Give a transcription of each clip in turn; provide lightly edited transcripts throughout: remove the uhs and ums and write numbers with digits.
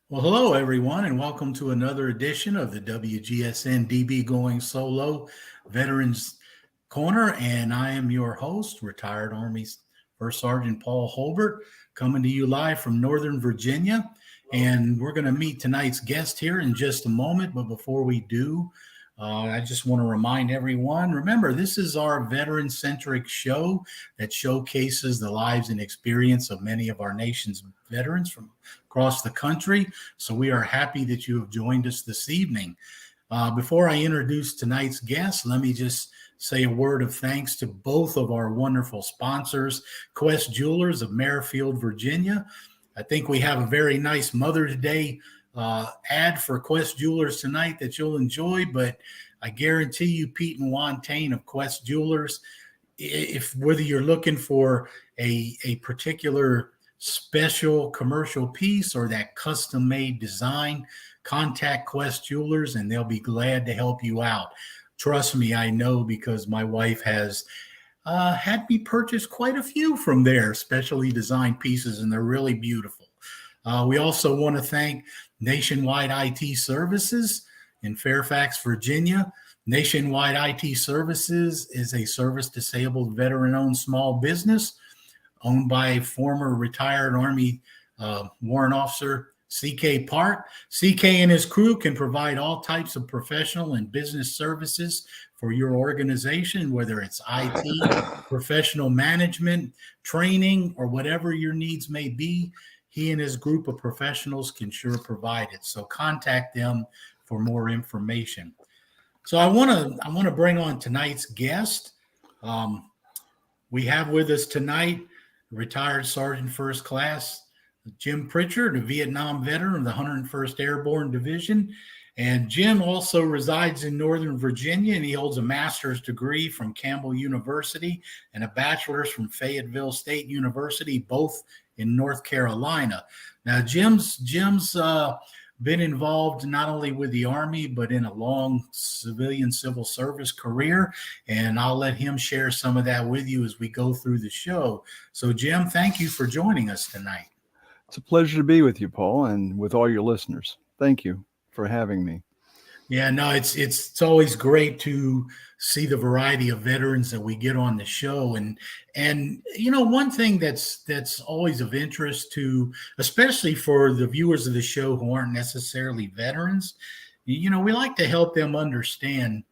Well, hello, everyone, and welcome to another edition of the WGSN-DB Going Solo Veterans Corner. And I am your host, retired Army First Sergeant Paul Holbert, coming to you live from Northern Virginia. And we're going to meet tonight's guest here in just a moment. But before we do, I just want to remind everyone, remember, this is our veteran-centric show that showcases the lives and experience of many of our nation's veterans from across the country. So we are happy that you have joined us this evening. Before I introduce tonight's guest, let me just say a word of thanks to both of our wonderful sponsors, Quest Jewelers of Merrifield, Virginia. I think we have a very nice Mother's Day ad for Quest Jewelers tonight that you'll enjoy, but I guarantee you, Pete and Juan Tain of Quest Jewelers, if whether you're looking for a particular special commercial piece or that custom made design, contact Quest Jewelers and they'll be glad to help you out. Trust me, I know, because my wife has had me purchase quite a few from there, specially designed pieces, and they're really beautiful. We also want to thank Nationwide IT Services in Fairfax, Virginia. Nationwide IT Services is a service-disabled veteran-owned small business owned by a former retired Army warrant officer, C.K. Park. C.K. and his crew can provide all types of professional and business services for your organization, whether it's IT, professional management, training, or whatever your needs may be. He and his group of professionals can sure provide it. So contact them for more information. So I want to bring on tonight's guest. We have with us tonight retired Sergeant First Class Jim Pritchert, a Vietnam veteran of the 101st Airborne Division. And Jim also resides in Northern Virginia, and he holds a master's degree from Campbell University and a bachelor's from Fayetteville State University, both in North Carolina. Now, Jim's been involved not only with the Army, but in a long civilian civil service career. And I'll let him share some of that with you as we go through the show. So, Jim, thank you for joining us tonight. It's a pleasure to be with you, Paul, and with all your listeners. Thank you for having me. Yeah, no, it's always great to see the variety of veterans that we get on the show, and you know, one thing that's always of interest to, especially for the viewers of the show who aren't necessarily veterans, you know, we like to help them understand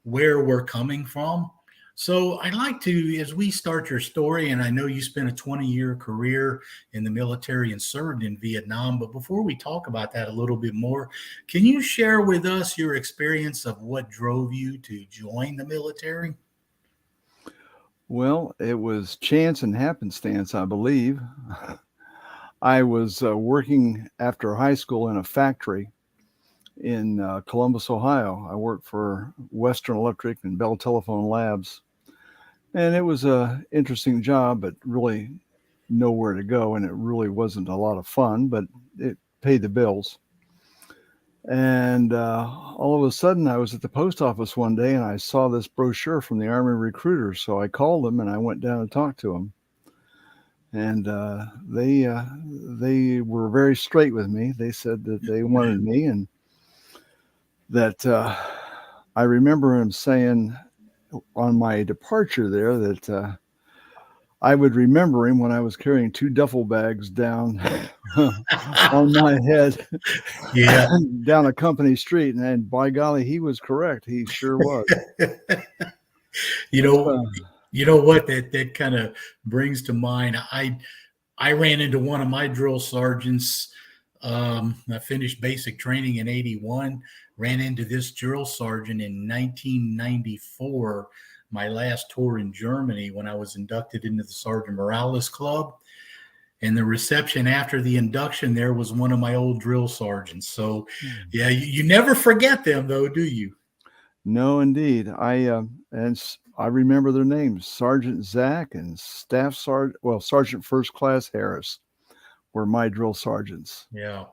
where we're coming from. So I'd like to, as we start your story, and I know you spent a 20-year career in the military and served in Vietnam, but before we talk about that a little bit more, can you share with us your experience of what drove you to join the military? Well, it was chance and happenstance, I believe. I was working after high school in a factory in Columbus, Ohio. I worked for Western Electric and Bell Telephone Labs. And it was an interesting job, but really nowhere to go. And it really wasn't a lot of fun, but it paid the bills. And all of a sudden, I was at the post office one day and I saw this brochure from the Army recruiters. So I called them and I went down and talked to them. And they were very straight with me. They said that they wanted me, and that I remember him saying on my departure there that I would remember him when I was carrying 2 duffel bags down on my head, down a company street. And by golly, he was correct. He sure was. You know what that kind of brings to mind. I ran into one of my drill sergeants. I finished basic training in 81, ran into this drill sergeant in 1994, my last tour in Germany, when I was inducted into the Sergeant Morales Club. And the reception after the induction there was one of my old drill sergeants. So, yeah, you never forget them, though, do you? No, indeed. I remember their names, Sergeant Zach and Sergeant First Class Harris were my drill sergeants. Yeah.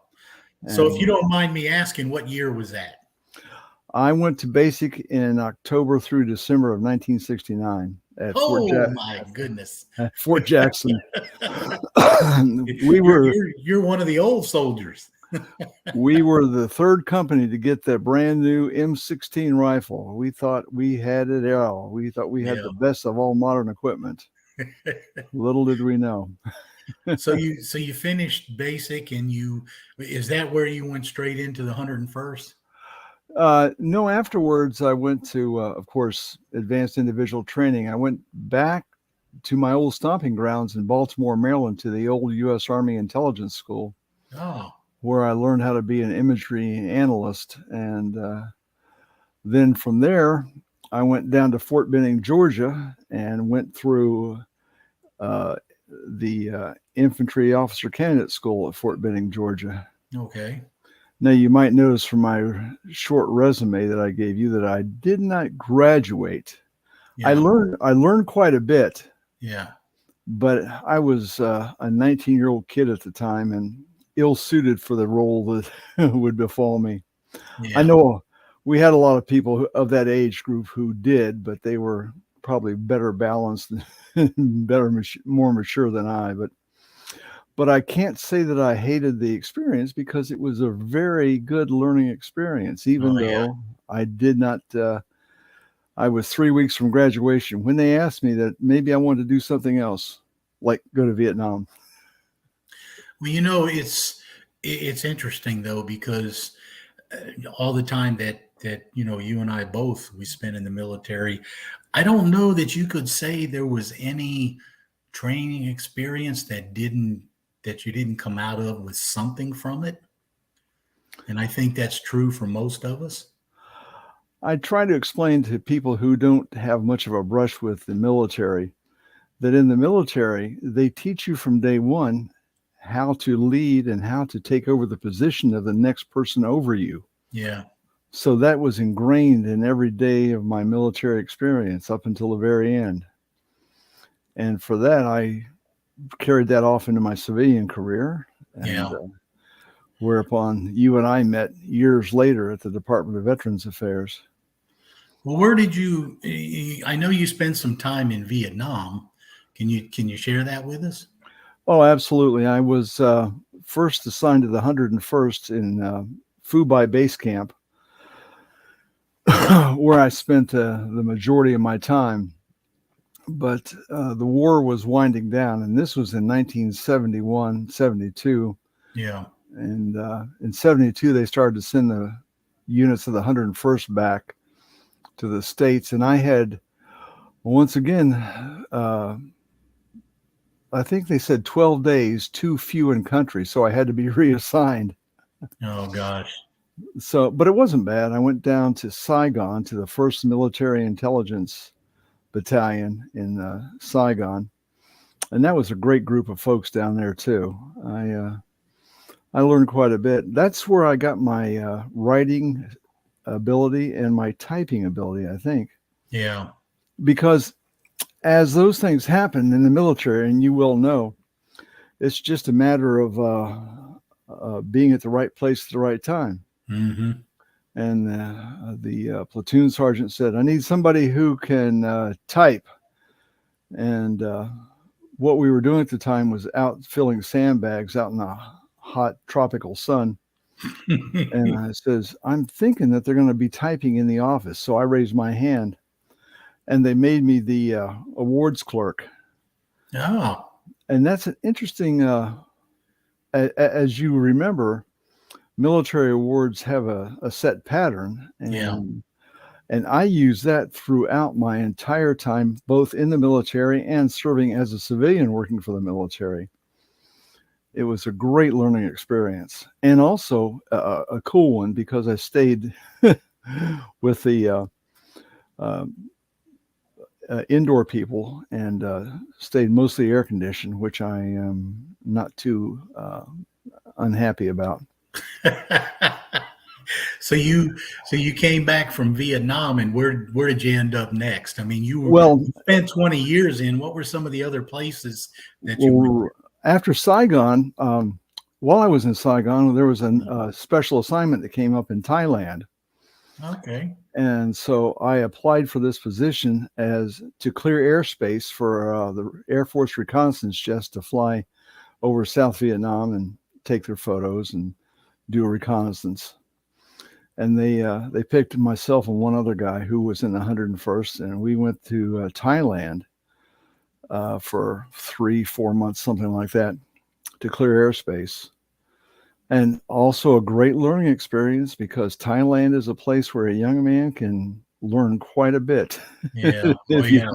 So if you don't mind me asking, what year was that? I went to basic in October through December of 1969 at my goodness. Fort Jackson. You're one of the old soldiers. We were the third company to get the brand new M16 rifle. We thought we had it all. We thought we had Yeah. the best of all modern equipment. Little did we know. So you finished basic, and is that where you went straight into the 101st? No, afterwards I went to, of course, advanced individual training. I went back to my old stomping grounds in Baltimore, Maryland, to the old U.S. Army Intelligence School, Oh, where I learned how to be an imagery analyst. And then from there, I went down to Fort Benning, Georgia, and went through the Infantry Officer Candidate School at Fort Benning, Georgia. okay. Now, you might notice from my short resume that I gave you that I did not graduate. Yeah. I learned quite a bit, Yeah. but I was a 19-year-old kid at the time and ill-suited for the role that would befall me. Yeah. I know we had a lot of people of that age group who did, but they were probably better balanced and more mature than I. But I can't say that I hated the experience, because it was a very good learning experience, even Oh, yeah. though I did not. I was 3 weeks from graduation when they asked me that maybe I wanted to do something else, like go to Vietnam. Well, it's interesting though, because all the time that you and I both we spent in the military, I don't know that you could say there was any training experience that you didn't come out of with something from it. And I think that's true for most of us. I try to explain to people who don't have much of a brush with the military that in the military, they teach you from day one how to lead and how to take over the position of the next person over you. Yeah. So that was ingrained in every day of my military experience up until the very end. And for that, I carried that off into my civilian career. And Yeah. whereupon you and I met years later at the Department of Veterans Affairs. Well, I know you spent some time in Vietnam. Can you share that with us? Oh, absolutely. I was first assigned to the 101st in Phu Bai Base Camp, where I spent the majority of my time. But the war was winding down, and this was in 1971, 72. Yeah. And in 72, they started to send the units of the 101st back to the States. And I had, once again, I think they said 12 days, too few in country. So I had to be reassigned. Oh, gosh. So, but it wasn't bad. I went down to Saigon to the 1st Military Intelligence Battalion in Saigon. And that was a great group of folks down there too. I learned quite a bit. That's where I got my writing ability and my typing ability, I think. Yeah. Because as those things happen in the military, and you will know, it's just a matter of being at the right place at the right time. Mm-hmm. And the platoon sergeant said, I need somebody who can type. And what we were doing at the time was out filling sandbags out in the hot tropical sun. And I says, I'm thinking that they're going to be typing in the office. So I raised my hand, and they made me the awards clerk. Oh. And that's an interesting, as you remember, military awards have a set pattern. And I use that throughout my entire time, both in the military and serving as a civilian working for the military. It was a great learning experience, and also a cool one, because I stayed with the indoor people and stayed mostly air conditioned, which I am not too unhappy about. So you came back from Vietnam, and where did you end up next? I mean, you spent 20 years in. What were some of the other places that you went? After Saigon, while I was in Saigon, there was a special assignment that came up in Thailand. Okay. And so I applied for this position to clear airspace for the Air Force reconnaissance jets to fly over South Vietnam and take their photos and do a reconnaissance. And they picked myself and one other guy who was in the 101st, and we went to Thailand for 3-4 months, something like that, to clear airspace. And also a great learning experience, because Thailand is a place where a young man can learn quite a bit. Yeah. Oh, yeah.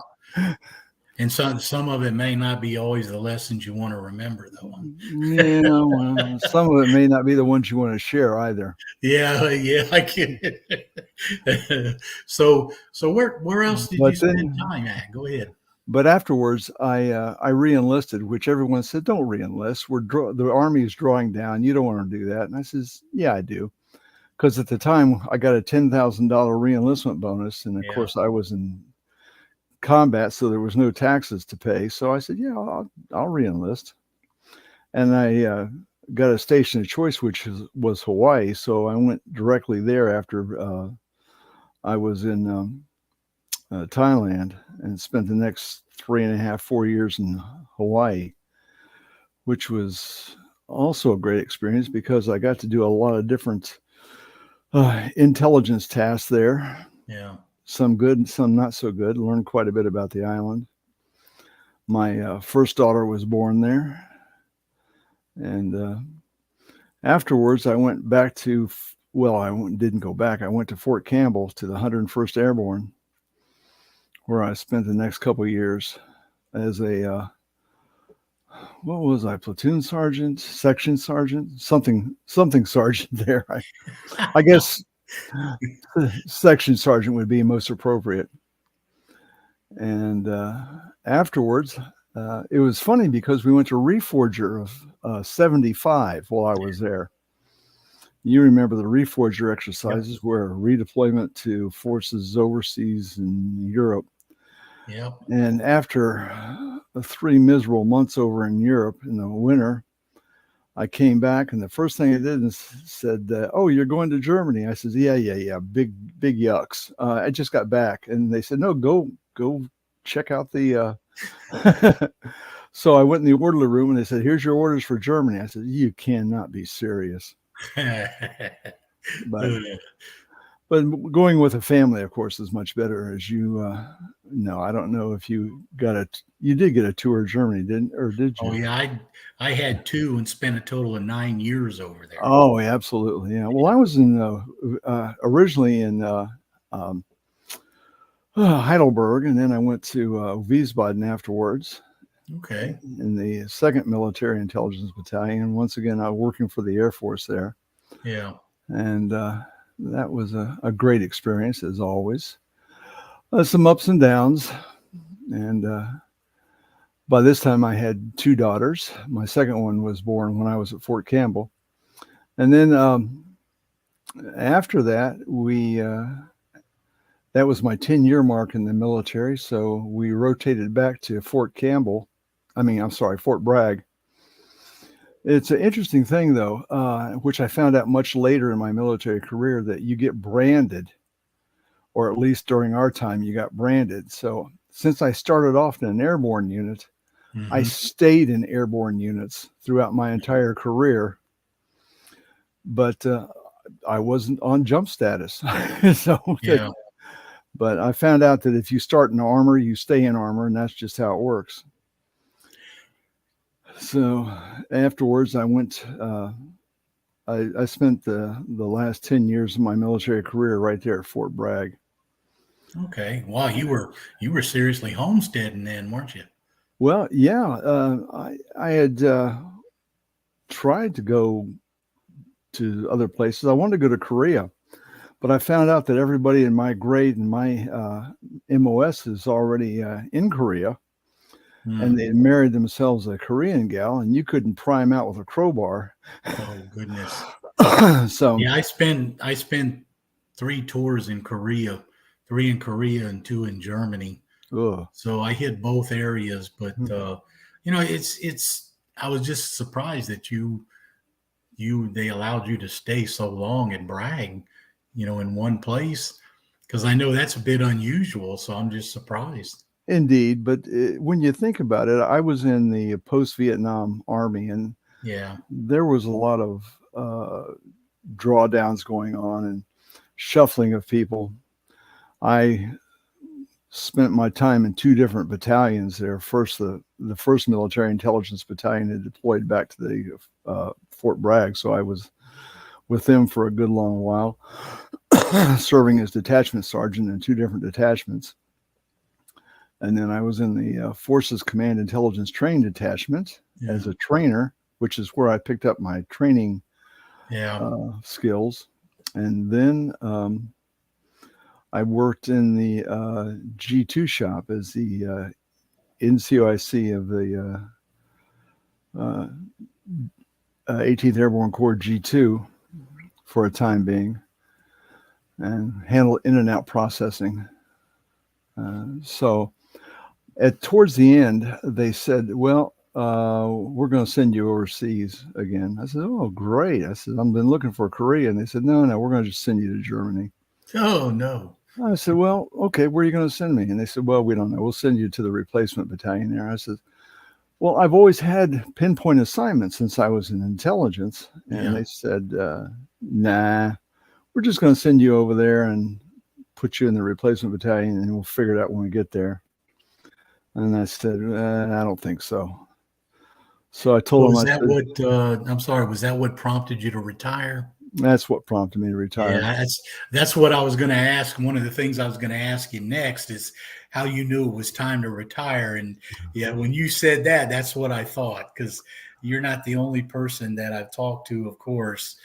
And some of it may not be always the lessons you want to remember, though. Yeah, well, some of it may not be the ones you want to share either. Yeah, yeah, I get it. So where else did you spend time at? Go ahead. But afterwards, I re-enlisted, which everyone said, "Don't re-enlist. The Army is drawing down. You don't want to do that." And I says, "Yeah, I do," because at the time I got a $10,000 re-enlistment bonus, and of course I was in combat, so there was no taxes to pay. So I said, "Yeah, I'll re-enlist," and I got a station of choice, which was Hawaii. So I went directly there after I was in Thailand, and spent the next 3.5-4 years in Hawaii, which was also a great experience because I got to do a lot of different intelligence tasks there. Yeah. Some good, some not so good. Learned quite a bit about the island. My first daughter was born there. And afterwards, I went back to, didn't go back. I went to Fort Campbell, to the 101st Airborne, where I spent the next couple of years as a, what was I, platoon sergeant, section sergeant, something sergeant there. I guess section sergeant would be most appropriate. And afterwards, it was funny because we went to Reforger of 75 while I was there. You remember the Reforger exercises, yep, were redeployment to forces overseas in Europe. Yep. And after 3 miserable months over in Europe in the winter, I came back, and the first thing I did is said, "Oh, you're going to Germany?" I said, "Yeah, big yucks. I just got back." And they said, "No, go check out the." So I went in the orderly room, and they said, "Here's your orders for Germany." I said, "You cannot be serious." But going with a family, of course, is much better. As you know, I don't know if you did get a tour of Germany, did you? Oh yeah, I had 2 and spent a total of 9 years over there. Oh, absolutely, yeah. Well, I was in originally in Heidelberg, and then I went to Wiesbaden afterwards. Okay. In the 2nd Military Intelligence Battalion. Once again, I was working for the Air Force there. Yeah. And that was a great experience, as always. Some ups and downs. And by this time, I had 2 daughters. My second one was born when I was at Fort Campbell. And then after that, that was my 10-year mark in the military. So we rotated back to Fort Bragg. It's an interesting thing, though, which I found out much later in my military career, that you get branded, or at least during our time, you got branded. So since I started off in an airborne unit, mm-hmm, I stayed in airborne units throughout my entire career, but I wasn't on jump status. But I found out that if you start in armor, you stay in armor, and that's just how it works. So afterwards, I went. I spent the last 10 years of my military career right there at Fort Bragg. Okay. Wow, you were seriously homesteading then, weren't you? Well, yeah. I had tried to go to other places. I wanted to go to Korea, but I found out that everybody in my grade and my MOS is already in Korea. And they married themselves a Korean gal, and you couldn't pry them out with a crowbar. Oh goodness! So yeah, I spent 3 tours in Korea, 3 in Korea and 2 in Germany. Ugh. So I hit both areas, but it's. I was just surprised that they allowed you to stay so long at Bragg, in one place, because I know that's a bit unusual. So I'm just surprised. Indeed, but when you think about it, I was in the post-Vietnam Army, and yeah, there was a lot of drawdowns going on and shuffling of people. I spent my time in 2 different battalions there. First, the first military intelligence battalion had deployed back to the Fort Bragg, so I was with them for a good long while, serving as detachment sergeant in 2 different detachments. And then I was in the Forces Command Intelligence Training Detachment as a trainer, which is where I picked up my training skills. And then I worked in the G2 shop as the NCOIC of the 18th Airborne Corps G2 for a time being, and handle in and out processing. So towards the end, they said, well, we're going to send you overseas again. I said, oh, great. I said, I've been looking for Korea. And they said, no, we're going to just send you to Germany. Oh, no. I said, well, okay, where are you going to send me? And they said, well, we don't know. We'll send you to the replacement battalion there. I said, well, I've always had pinpoint assignments since I was in intelligence. And they said, nah, we're just going to send you over there and put you in the replacement battalion, and we'll figure it out when we get there. And I said, I don't think so. So I told them, was that what prompted you to retire? That's what prompted me to retire. Yeah, that's what I was going to ask. One of the things I was going to ask you next is how you knew it was time to retire. And when you said that, that's what I thought, because you're not the only person that I've talked to, of course,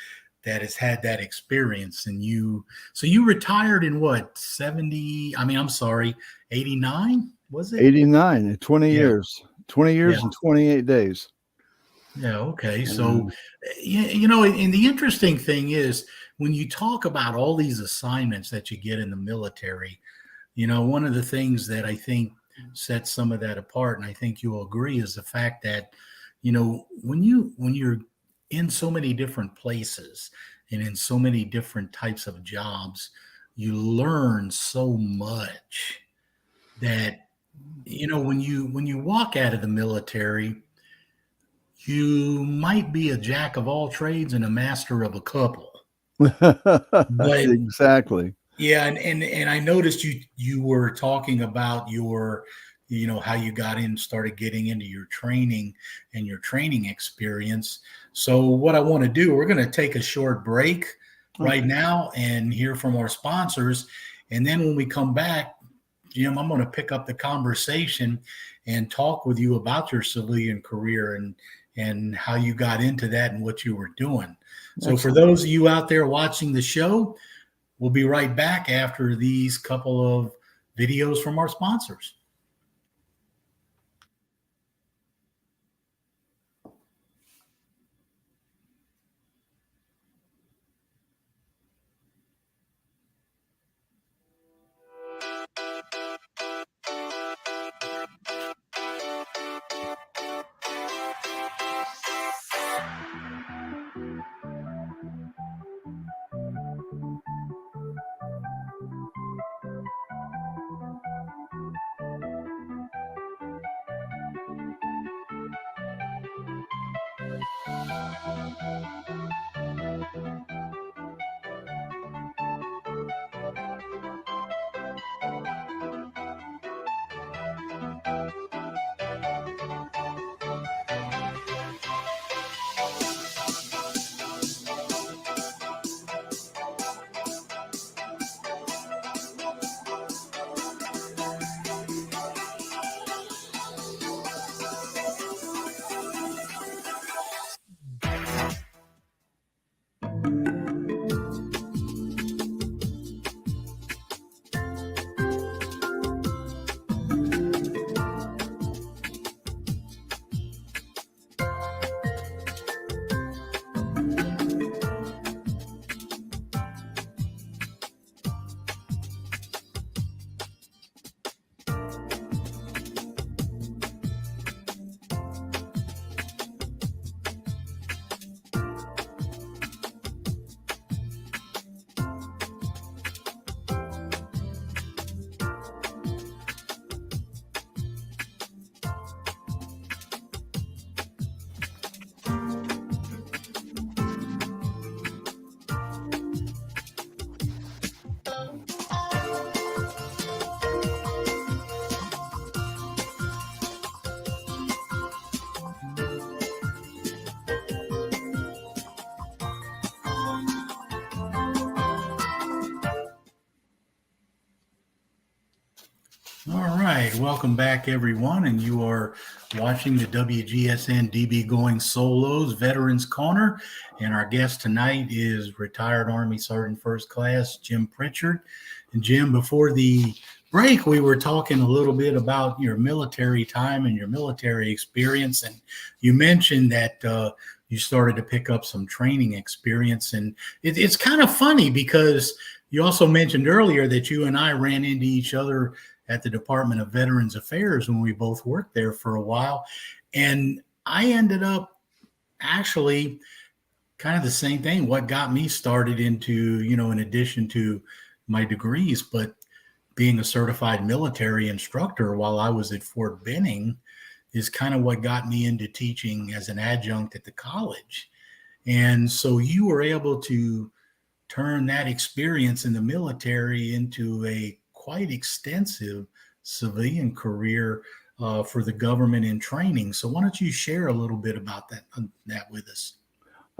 that has had that experience. And so you retired in what, 89, was it? 89, 20 years, 20 years and 28 days. Yeah. Okay. So, and the interesting thing is when you talk about all these assignments that you get in the military, one of the things that I think sets some of that apart, and I think you'll agree, is the fact that, when you're in so many different places and in so many different types of jobs, you learn so much that, when you walk out of the military, you might be a jack of all trades and a master of a couple. But exactly. Yeah, and I noticed you were talking about your, how you started getting into your training and your training experience. So what I want to do, we're going to take a short break right now and hear from our sponsors. And then when we come back, Jim, I'm going to pick up the conversation and talk with you about your civilian career and how you got into that and what you were doing. So for those of you out there watching the show, we'll be right back after these couple of videos from our sponsors. right, welcome back, everyone, and you are watching the WGSN-DB Going Solos Veterans Corner, and our guest tonight is retired Army Sergeant First Class Jim Pritchert. And Jim, before the break, we were talking a little bit about your military time and your military experience, and you mentioned that you started to pick up some training experience, and it's kind of funny because you also mentioned earlier that you and I ran into each other at the Department of Veterans Affairs when we both worked there for a while. And I ended up actually kind of the same thing. What got me started into, in addition to my degrees, but being a certified military instructor while I was at Fort Benning is kind of what got me into teaching as an adjunct at the college. And so you were able to turn that experience in the military into a quite extensive civilian career for the government in training. So why don't you share a little bit about that with us?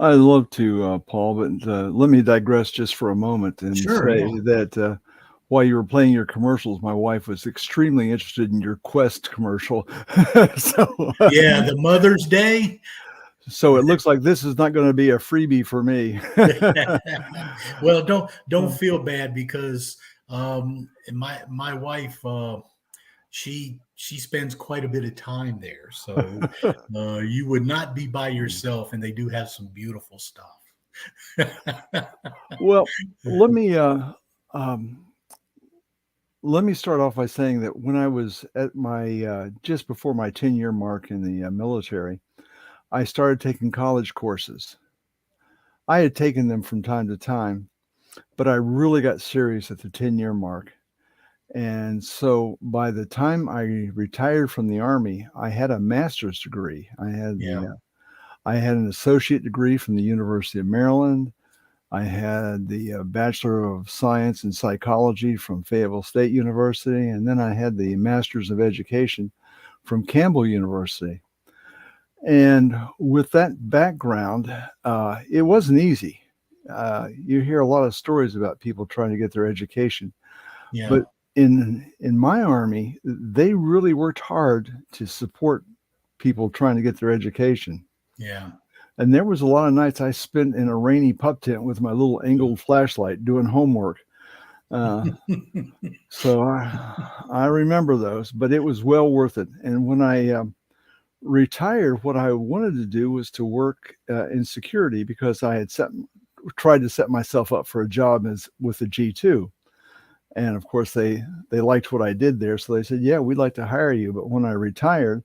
I'd love to, Paul, but let me digress just for a moment and say that while you were playing your commercials, my wife was extremely interested in your Quest commercial. Yeah, the Mother's Day. So it looks like this is not going to be a freebie for me. Well, don't feel bad because my wife she spends quite a bit of time there, so you would not be by yourself, and they do have some beautiful stuff. Well, let me start off by saying that when I was at my just before my 10-year mark in the military, I started taking college courses. I had taken them from time to time, but I really got serious at the 10-year mark. And so by the time I retired from the Army, I had a master's degree. I had an associate degree from the University of Maryland. I had the Bachelor of Science in Psychology from Fayetteville State University. And then I had the Master's of Education from Campbell University. And with that background, it wasn't easy. You hear a lot of stories about people trying to get their education. Yeah. But in my Army, they really worked hard to support people trying to get their education. Yeah. And there was a lot of nights I spent in a rainy pup tent with my little angled flashlight doing homework. So I remember those, but it was well worth it. And when I retired, what I wanted to do was to work in security because I had tried to set myself up for a job with the G2. And of course, they liked what I did there. So they said, yeah, we'd like to hire you. But when I retired,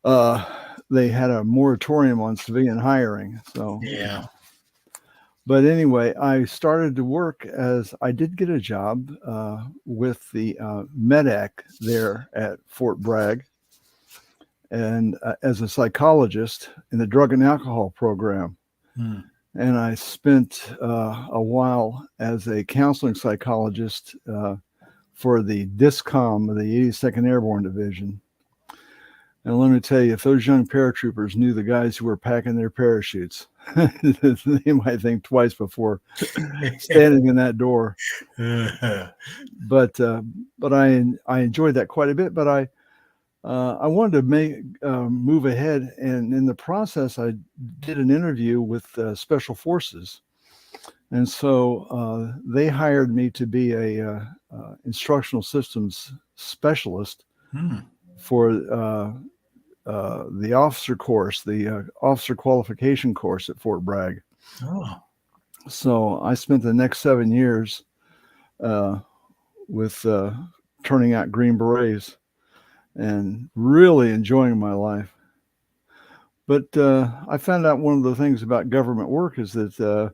they had a moratorium on civilian hiring. So, yeah. But anyway, I started to work as I did get a job with the MEDAC there at Fort Bragg. And as a psychologist in the drug and alcohol program. And I spent a while as a counseling psychologist for the DISCOM of the 82nd Airborne Division. And let me tell you, if those young paratroopers knew the guys who were packing their parachutes, they might think twice before standing in that door. But I enjoyed that quite a bit. But I wanted to move ahead, and in the process, I did an interview with Special Forces, and so they hired me to be a instructional systems specialist for the officer course, the officer qualification course at Fort Bragg. Oh. So I spent the next 7 years with turning out Green Berets and really enjoying my life. But I found out one of the things about government work is that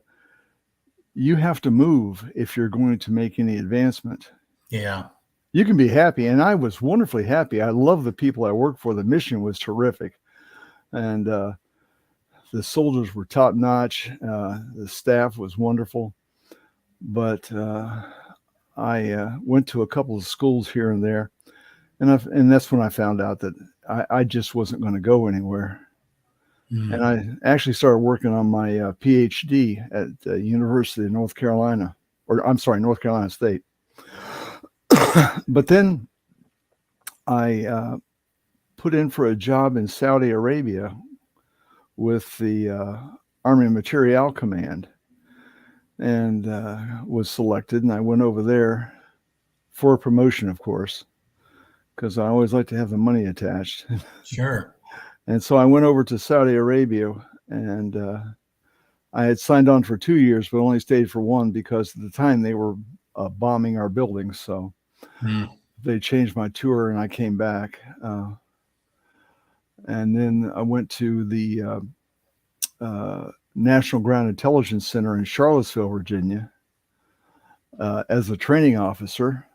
you have to move if you're going to make any advancement. Yeah. You can be happy, and I was wonderfully happy. I love the people I worked for. The mission was terrific. And the soldiers were top-notch. The staff was wonderful. But I went to a couple of schools here and there. And that's when I found out that I just wasn't going to go anywhere. And I actually started working on my PhD at the University of North Carolina, North Carolina State. But then I put in for a job in Saudi Arabia with the Army Materiel Command, and was selected. And I went over there for a promotion, of course, because I always like to have the money attached. Sure. And so I went over to Saudi Arabia, and I had signed on for 2 years, but only stayed for one because at the time they were bombing our buildings. So they changed my tour, and I came back. And then I went to the National Ground Intelligence Center in Charlottesville, Virginia, as a training officer.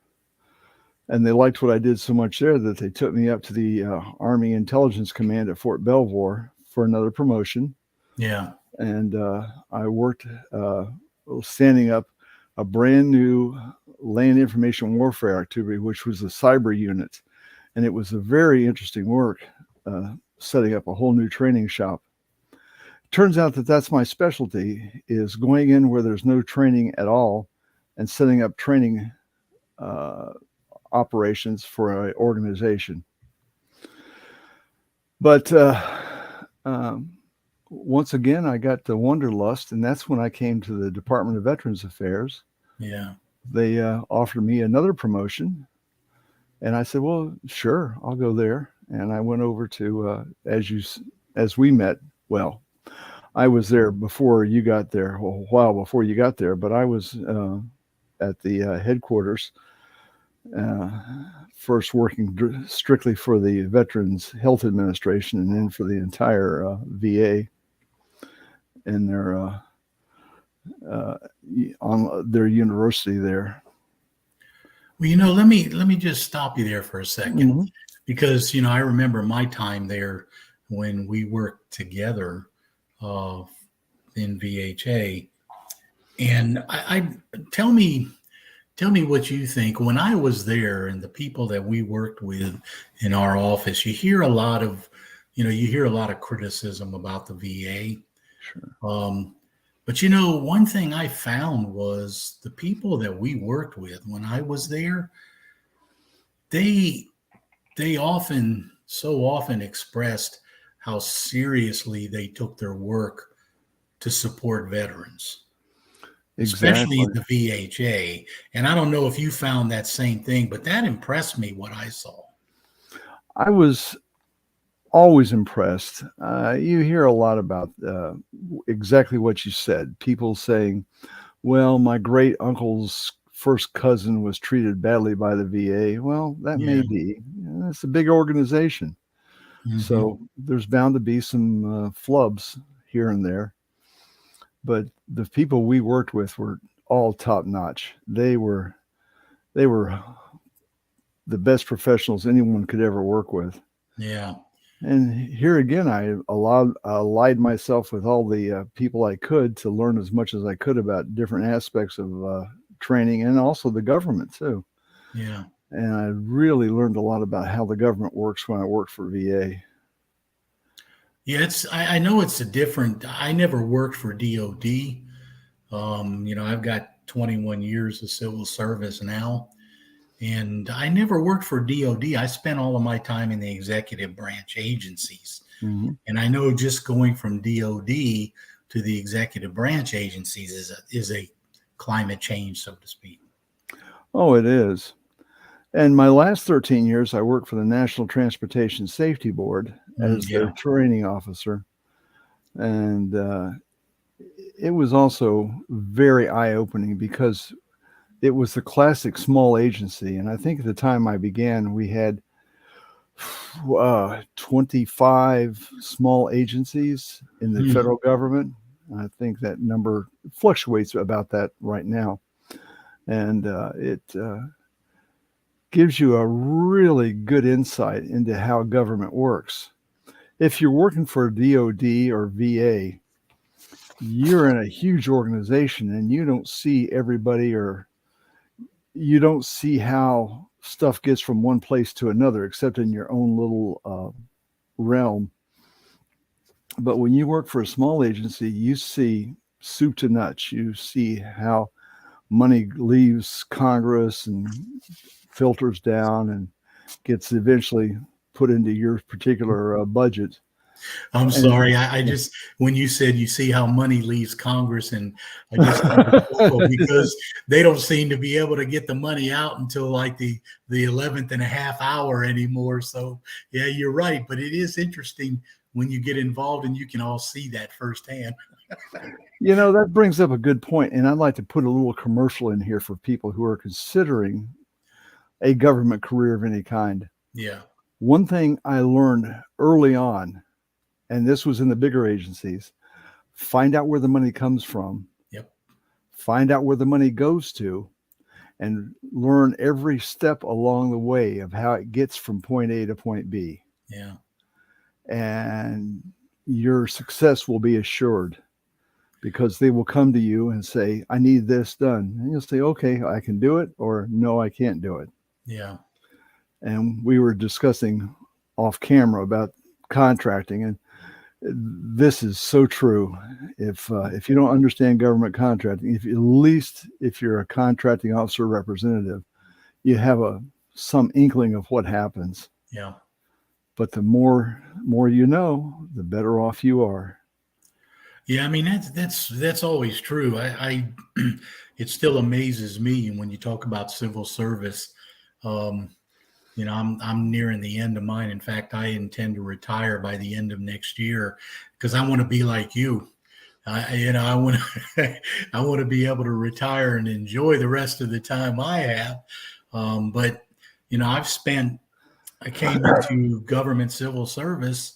And they liked what I did so much there that they took me up to the Army Intelligence Command at Fort Belvoir for another promotion. Yeah. And I worked standing up a brand new land information warfare activity, which was a cyber unit. And it was a very interesting work, setting up a whole new training shop. Turns out that that's my specialty, is going in where there's no training at all and setting up training operations for an organization. But once again, I got the wanderlust, and that's when I came to the Department of Veterans Affairs. Yeah. They offered me another promotion, and I said, well, sure, I'll go there. And I went over to, as we met, well, I was there before you got there, a while before you got there, but I was at the headquarters, first working strictly for the Veterans Health Administration and then for the entire VA in their on their university there. Well, let me just stop you there for a second, because I remember my time there when we worked together in VHA, and I tell me what you think. When I was there and the people that we worked with in our office, you hear a lot of criticism about the VA. Sure. But one thing I found was the people that we worked with when I was there, they so often expressed how seriously they took their work to support veterans. Exactly. Especially the VHA. And I don't know if you found that same thing, but that impressed me, what I saw. I was always impressed. You hear a lot about exactly what you said. People saying, well, my great uncle's first cousin was treated badly by the VA. Well, that may be. It's a big organization. So there's bound to be some flubs here and there. But the people we worked with were all top notch. They were the best professionals anyone could ever work with. Yeah. And here again, I allied myself with all the people I could to learn as much as I could about different aspects of training and also the government too. Yeah. And I really learned a lot about how the government works when I worked for VA. Yeah, I know it's a different. I never worked for DOD. I've got 21 years of civil service now, and I never worked for DOD. I spent all of my time in the executive branch agencies, and I know just going from DOD to the executive branch agencies is a climate change, so to speak. Oh, it is. And my last 13 years, I worked for the National Transportation Safety Board as their training officer. And it was also very eye-opening because it was the classic small agency. And I think at the time I began, we had 25 small agencies in the federal government. I think that number fluctuates about that right now. And it gives you a really good insight into how government works. If you're working for DOD or VA, you're in a huge organization and you don't see everybody, or you don't see how stuff gets from one place to another, except in your own little realm. But when you work for a small agency, you see soup to nuts. You see how money leaves Congress and filters down, and gets eventually put into your particular budget. I'm sorry. I just, when you said you see how money leaves Congress, and I just had to chuckle because they don't seem to be able to get the money out until like the 11th and a half hour anymore. So yeah, you're right. But it is interesting when you get involved and you can all see that firsthand. That brings up a good point, and I'd like to put a little commercial in here for people who are considering a government career of any kind. Yeah. One thing I learned early on, and this was in the bigger agencies, find out where the money comes from. Yep. Find out where the money goes to, and learn every step along the way of how it gets from point A to point B. Yeah. And your success will be assured, because they will come to you and say, I need this done. And you'll say, okay, I can do it, or no, I can't do it. Yeah. And we were discussing off camera about contracting, and this is so true. If you don't understand government contracting, at least if you're a contracting officer representative, you have some inkling of what happens. Yeah. But the more you know, the better off you are. Yeah, I mean that's always true. I it still amazes me when you talk about civil service. I'm nearing the end of mine. In fact, I intend to retire by the end of next year because I want to be like you. I want to I want to be able to retire and enjoy the rest of the time I have. But I came into government civil service,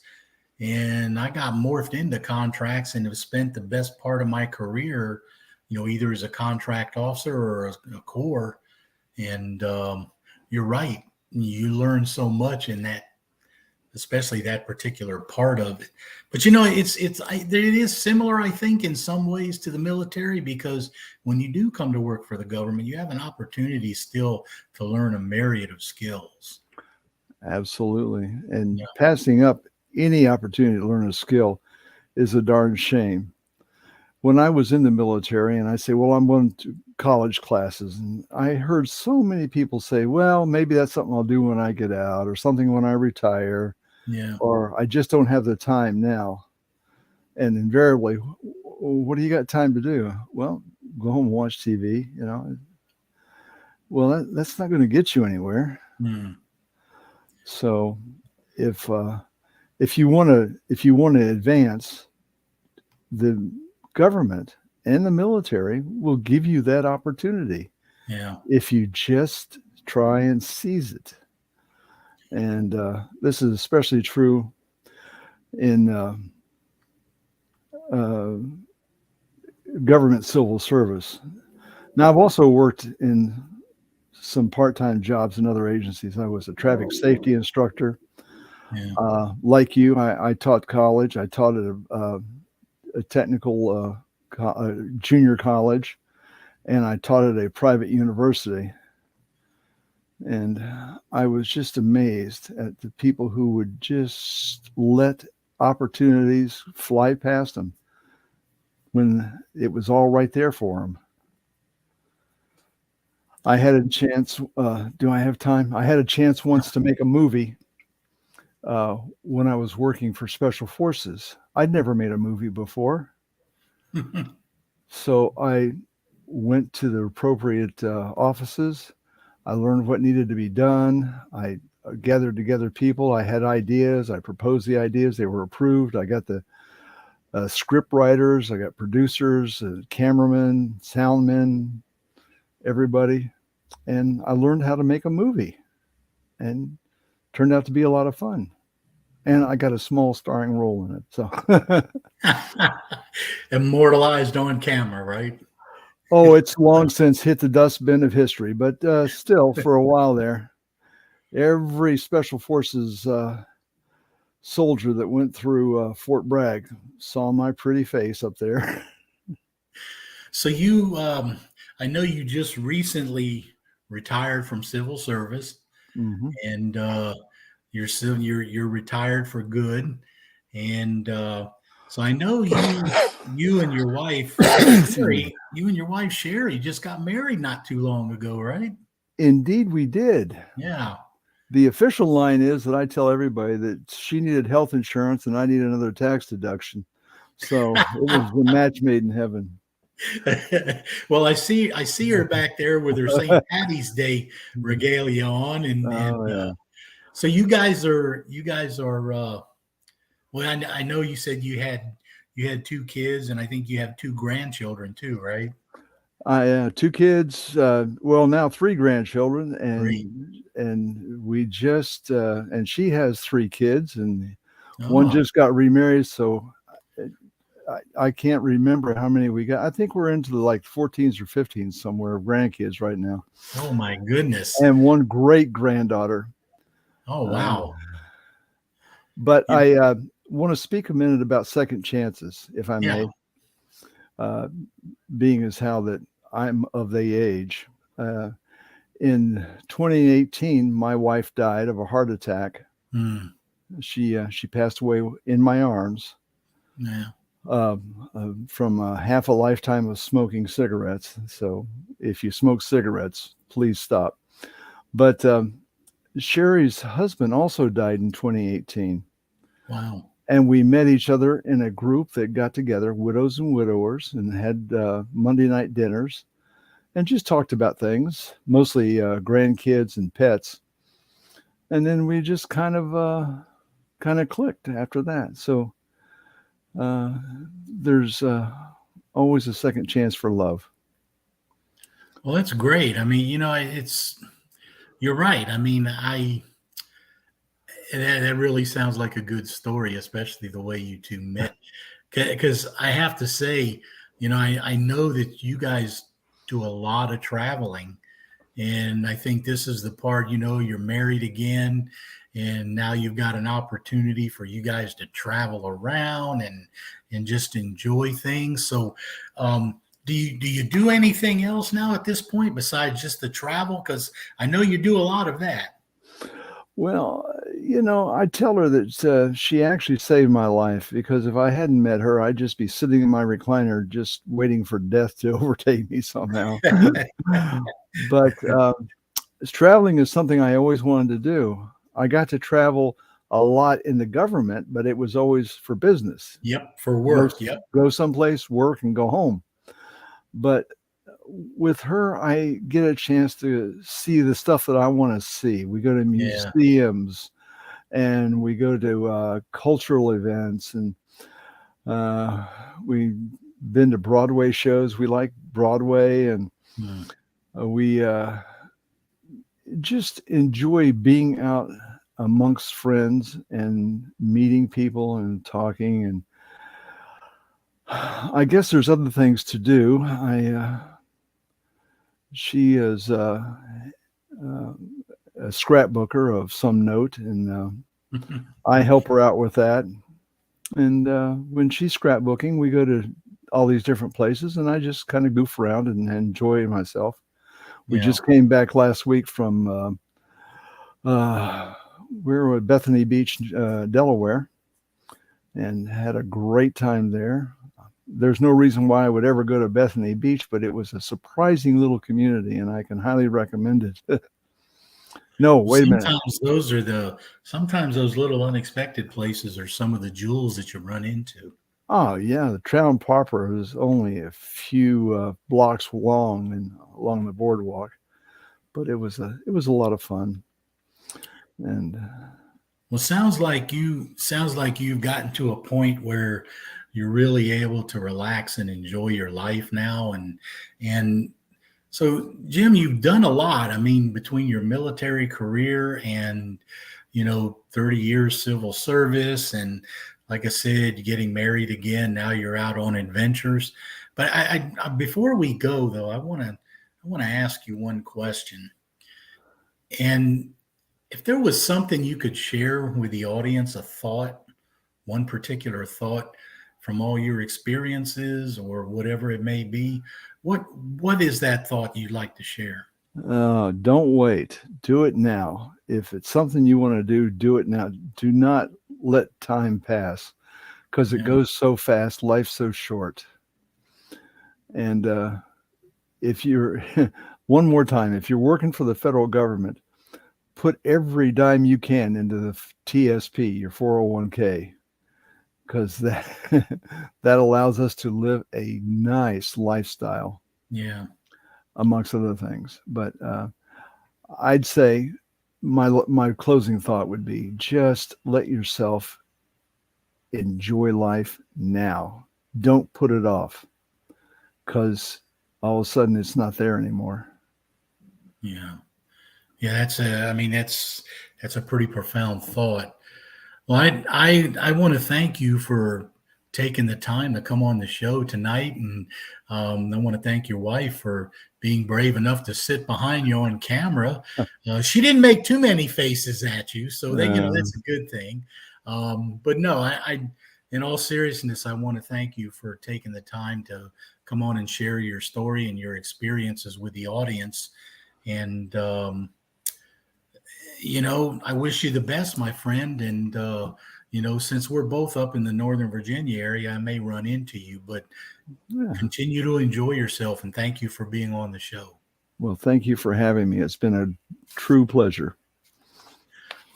and I got morphed into contracts and have spent the best part of my career, either as a contract officer or a corps. And you're right. You learn so much in that, especially that particular part of it. But it is similar, I think, in some ways to the military, because when you do come to work for the government, you have an opportunity still to learn a myriad of skills. Absolutely. And passing up any opportunity to learn a skill is a darn shame. When I was in the military, and I say, well, I'm going to college classes, and I heard so many people say, well, maybe that's something I'll do when I get out, or something when I retire, or I just don't have the time now. And invariably, what do you got time to do? Well, go home and watch TV, Well, that's not going to get you anywhere. So if you want to advance, the government and the military will give you that opportunity. Yeah. If you just try and seize it. And this is especially true in government civil service. Now, I've also worked in some part-time jobs in other agencies. I was a traffic safety instructor. Yeah. Like you, I taught college. I taught at a technical junior college, and I taught at a private university. And I was just amazed at the people who would just let opportunities fly past them when it was all right there for them. I had a chance. Do I have time? I had a chance once to make a movie when I was working for Special Forces. I'd never made a movie before. So I went to the appropriate offices. I learned what needed to be done. I gathered together people. I had ideas. I proposed the ideas. They were approved. I got the script writers. I got producers, cameramen, soundmen, everybody. And I learned how to make a movie, and turned out to be a lot of fun. And I got a small starring role in it. So immortalized on camera, right? Oh, it's long since hit the dustbin of history, but still, for a while there, every Special Forces soldier that went through Fort Bragg saw my pretty face up there. So I know you just recently retired from civil service, and you're retired for good, and so I know you and your wife Sherry just got married not too long ago, right? Indeed, we did. Yeah. The official line is that I tell everybody that she needed health insurance and I need another tax deduction. So it was a match made in heaven. Well, I see her back there with her St. Patty's Day regalia on, and Oh yeah. so you guys are. Well, I know you said you had two kids, and I think you have two grandchildren too, right? I two kids, well now three grandchildren, Three. and we just and she has three kids, and one Oh, just got remarried. So I can't remember how many we got. I think we're into the like 14s or 15s somewhere, grandkids right now, oh my goodness. and one great granddaughter. Oh Uh, wow. but You, I want to speak a minute about second chances, if I yeah. may, uh, being as how that I'm of the age. In 2018, my wife died of a heart attack. Hmm. She passed away in my arms Yeah. from half a lifetime of smoking cigarettes. So if you smoke cigarettes, please stop. But Sherry's husband also died in 2018. Wow. And we met each other in a group that got together, widows and widowers, and had Monday night dinners and just talked about things, mostly grandkids and pets. And then we just kind of clicked after that. So uh, there's always a second chance for love. Well, that's great. I mean, it's you're right. I mean, that really sounds like a good story, especially the way you two met. Because I have to say, I know that you guys do a lot of traveling, and I think this is the part, you're married again, and now you've got an opportunity for you guys to travel around and just enjoy things. So, do you do anything else now at this point besides just the travel? Because I know you do a lot of that. Well, I tell her that she actually saved my life, because if I hadn't met her, I'd just be sitting in my recliner just waiting for death to overtake me somehow. But traveling is something I always wanted to do. I got to travel a lot in the government, but it was always for business. Yep, for Go, work. Yep. go someplace, work, and go home. But with her, I get a chance to see the stuff that I want to see. We go to Yeah. museums and we go to cultural events, and we've been to Broadway shows. We like Broadway, and Hmm. we just enjoy being out amongst friends and meeting people and talking. And I guess there's other things to do. She is a scrapbooker of some note, and I help her out with that. And when she's scrapbooking, we go to all these different places, and I just kind of goof around and enjoy myself. We Yeah. just came back last week from we were at Bethany Beach, Delaware, and had a great time there. There's no reason why I would ever go to Bethany Beach, but it was a surprising little community, and I can highly recommend it. No, wait a minute. Sometimes those little unexpected places are some of the jewels that you run into. Oh yeah, the Trout and Popper is only a few blocks long and along the boardwalk, but it was a lot of fun. And Well, sounds like you've gotten to a point where you're really able to relax and enjoy your life now. And so, Jim, you've done a lot. I mean, between your military career and 30 years civil service, and like I said, getting married again. Now you're out on adventures. But before we go though, I want to ask you one question. And if there was something you could share with the audience, a thought, one particular thought from all your experiences or whatever it may be, what is that thought you'd like to share? don't wait. Do it now. If it's something you want to do, do it now. Do not let time pass, because it Yeah. goes so fast. Life's so short. And if you're one more time, if you're working for the federal government, put every dime you can into the TSP, your 401k, because that that allows us to live a nice lifestyle. Yeah. Amongst other things. But I'd say my closing thought would be just let yourself enjoy life now. Don't put it off, because all of a sudden it's not there anymore. Yeah. Yeah. That's a pretty profound thought. Well, I want to thank you for taking the time to come on the show tonight, and I want to thank your wife for being brave enough to sit behind you on camera. She didn't make too many faces at you, so that's a good thing. But no, in all seriousness, I want to thank you for taking the time to come on and share your story and your experiences with the audience. And I wish you the best, my friend. And, since we're both up in the Northern Virginia area, I may run into you, but continue to enjoy yourself. And thank you for being on the show. Well, thank you for having me. It's been a true pleasure.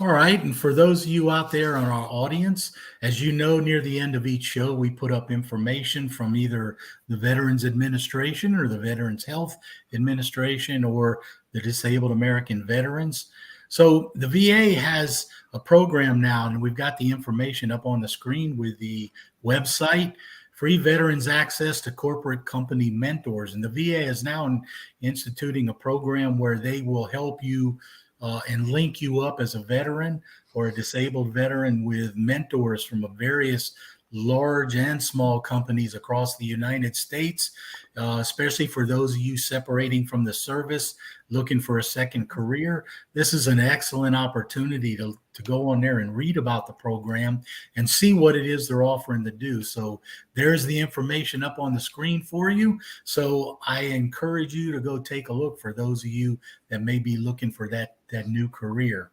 All right. And for those of you out there on our audience, as you know, near the end of each show, we put up information from either the Veterans Administration or the Veterans Health Administration or the Disabled American Veterans. So the VA has a program now, and we've got the information up on the screen with the website, Free Veterans Access to Corporate Company Mentors. And the VA is now instituting a program where they will help you and link you up as a veteran or a disabled veteran with mentors from various large and small companies across the United States, especially for those of you separating from the service, looking for a second career. This is an excellent opportunity to go on there and read about the program and see what it is they're offering to do. So there's the information up on the screen for you. So I encourage you to go take a look for those of you that may be looking for that new career.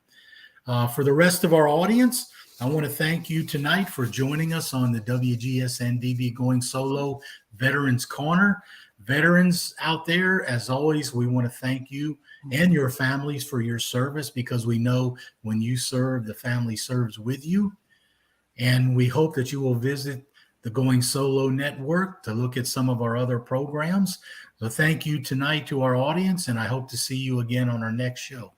For the rest of our audience, I want to thank you tonight for joining us on the WGSN-DB Going Solo Veterans Corner. Veterans out there, as always, we want to thank you and your families for your service, because we know when you serve, the family serves with you. And we hope that you will visit the Going Solo Network to look at some of our other programs. So thank you tonight to our audience, and I hope to see you again on our next show.